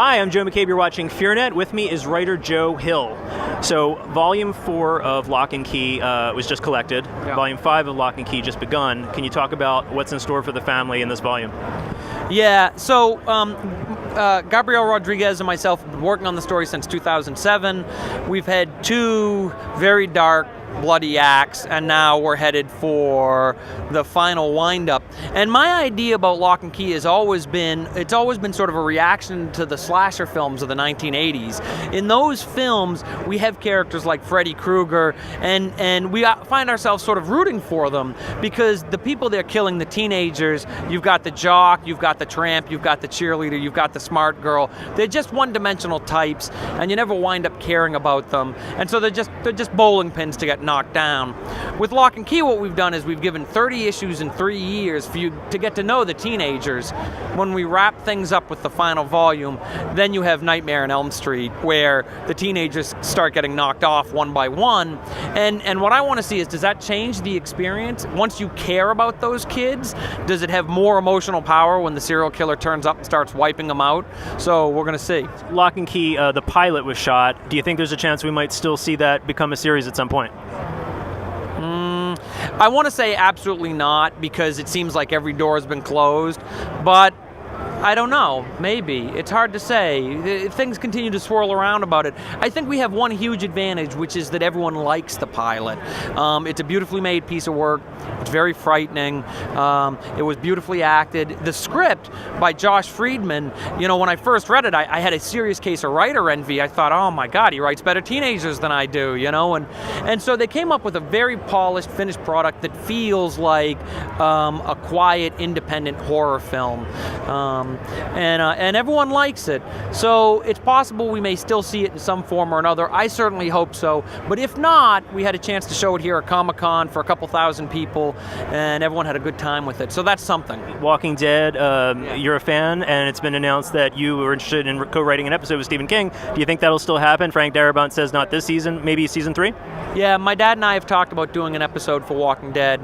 Hi, I'm Joe McCabe. You're watching FearNet. With me is writer Joe Hill. So, Volume 4 of Locke Key was just collected. Yeah. Volume 5 of Locke Key just begun. Can you talk about what's in store for the family in this volume? Yeah, so Gabriel Rodriguez and myself have been working on the story since 2007. We've had two very dark, bloody acts, and now we're headed for the final wind-up. And my idea about Locke and Key has always been sort of a reaction to the slasher films of the 1980s. In those films, we have characters like Freddy Krueger, and we find ourselves sort of rooting for them, because the people they're killing, the teenagers, you've got the jock, you've got the tramp, you've got the cheerleader, you've got the smart girl. They're just one-dimensional types, and you never wind up caring about them. And so they're just bowling pins to get knocked down. With Locke and Key, what we've done is we've given 30 issues in 3 years for you to get to know the teenagers. When we wrap things up with the final volume, then you have Nightmare on Elm Street, where the teenagers start getting knocked off one by one. And what I want to see is, does that change the experience? Once you care about those kids, does it have more emotional power when the serial killer turns up and starts wiping them out? So we're going to see. Locke and Key, the pilot was shot. Do you think there's a chance we might still see that become a series at some point? I want to say absolutely not, because it seems like every door has been closed, but I don't know, maybe. It's hard to say. Things continue to swirl around about it. I think we have one huge advantage, which is that everyone likes the pilot. It's a beautifully made piece of work. It's very frightening. It was beautifully acted. The script by Josh Friedman, when I first read it, I had a serious case of writer envy. I thought, oh my God, he writes better teenagers than I do, And so they came up with a very polished, finished product that feels like a quiet, independent horror film. And everyone likes it. So it's possible we may still see it in some form or another. I certainly hope so. But if not, we had a chance to show it here at Comic-Con for a couple thousand people, and everyone had a good time with it. So that's something. Walking Dead, you're a fan, and it's been announced that you were interested in co-writing an episode with Stephen King. Do you think that'll still happen? Frank Darabont says not this season, maybe season 3? Yeah, my dad and I have talked about doing an episode for Walking Dead.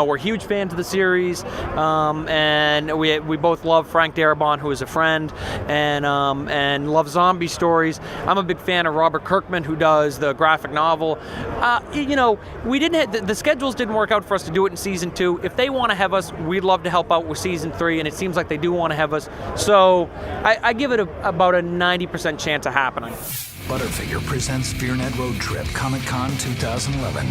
We're huge fans of the series. And we both love Frank Darabont, who is a friend, and love zombie stories. I'm a big fan of Robert Kirkman, who does the graphic novel. We didn't the schedules didn't work out for us to do it in season 2. If they want to have us, we'd love to help out with season 3, and it seems like they do want to have us. So I give it about a 90% chance of happening. Butterfigure presents FearNet Road Trip Comic-Con 2011.